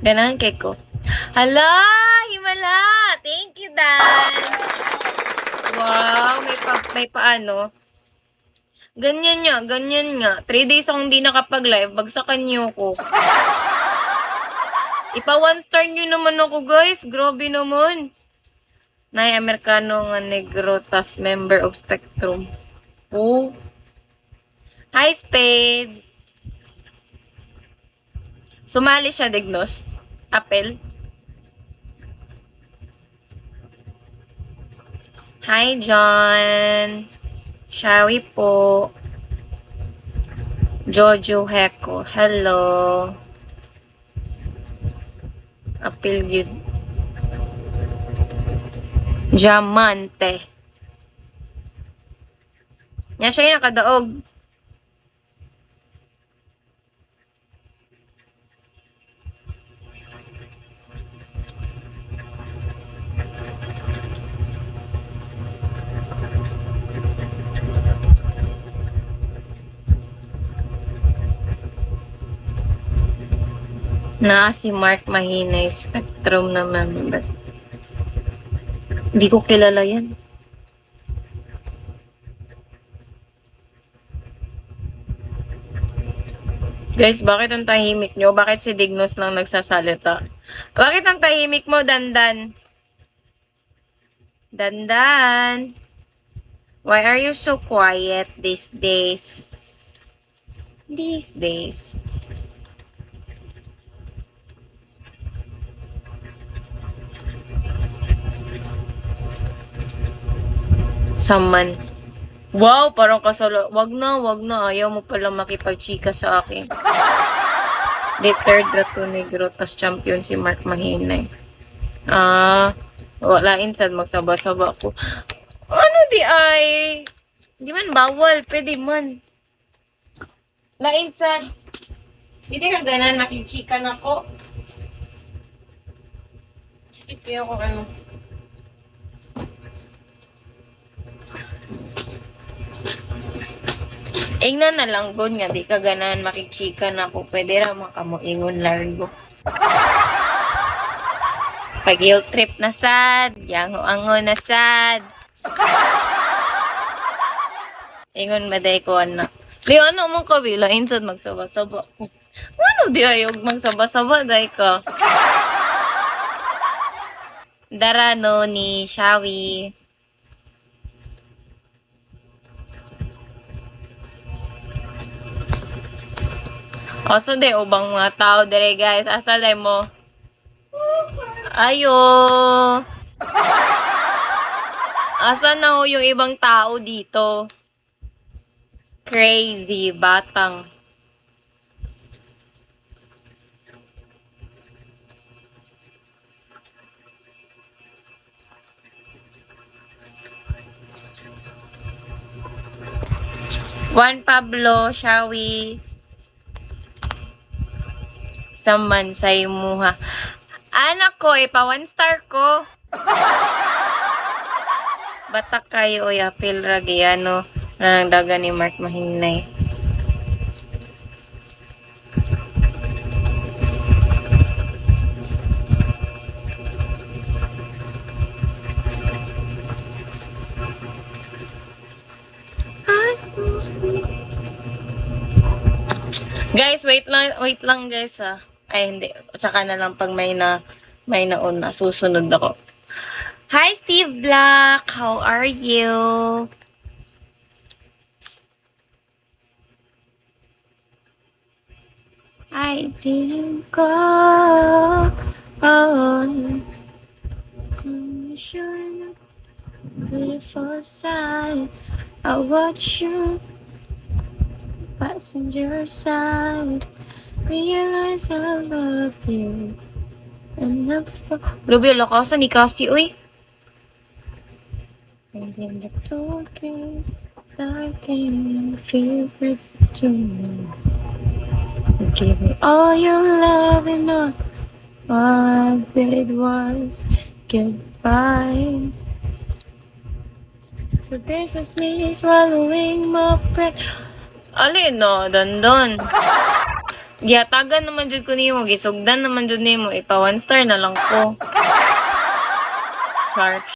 Ganahan kay ko. Hala! Himala! Thank you, Dan! Wow! May paano. Ganyan nga. 3 days akong hindi nakapag-live. Bagsakan niyo ko. Ipa 1 star niyo naman ako, guys. Grabe naman. Nay Amerikano nga negro tas member of Spectrum. Oh. Hi, Spade. Sumali siya, Dignos. Apel. Hi, John. Shawi po. Jojo Heko. Hello. Apel yun. Diamante. Nya siya yung nakadaog. Na si Mark Mahinay, Spectrum na member. Hindi ko kilala yan. Guys, bakit ang tahimik nyo? Bakit si Dignos lang nagsasalita? Bakit ang tahimik mo, Dandan? Dandan? Why are you so quiet these days? These days. Saman. Wow, parang kasalo. Wag na. Ayaw mo pala makipag-chika sa akin. The third Rato Negro, tas champion si Mark Mahinay. Wala insan, magsaba-saba ko. Ano di ay? Di man bawal, pwede man. Lainsan. Hindi ka ganan, nakichika na ko. Sikit kayo ko ano. Ingnan na lang gud nga di ka ganan makichika na ko. Pwede ra makamoingon largo. Pag guilt trip na sad, yango-ango na sad. Ingon maday ko na. Di ano mong kabila, insad magsaba-saba ko. Ano di ayog magsaba-saba day ka? Darano ni Shawi. Oso de, ubang mga tao dire guys. Asalay mo. Ayo. Asa na ho yung ibang tao dito? Crazy, batang. Juan Pablo, Shawi. Saman sa imuha. Anak ko, ipa 1 star ko. Batak kayo, oy, apil ragiano. Nanang daga ni Mark Mahinay. Guys, wait lang guys ah. Ay hindi, saka na lang pag may nauna, susunod ako. Hi Steve Black, how are you? I didn't go on. Sure, beautiful side. I watch you. Passenger side, realize I loved you. And grabe, lakasan ni Cassie, uy. And then the talking, darking, favorite to me. You gave me all your love and all I did was goodbye. So this is me swallowing my breath. Alin no, Dandan. Gihatagan naman jud ko nimo, gisugdan naman jud nimo, ipa 1 star na lang ko. Char.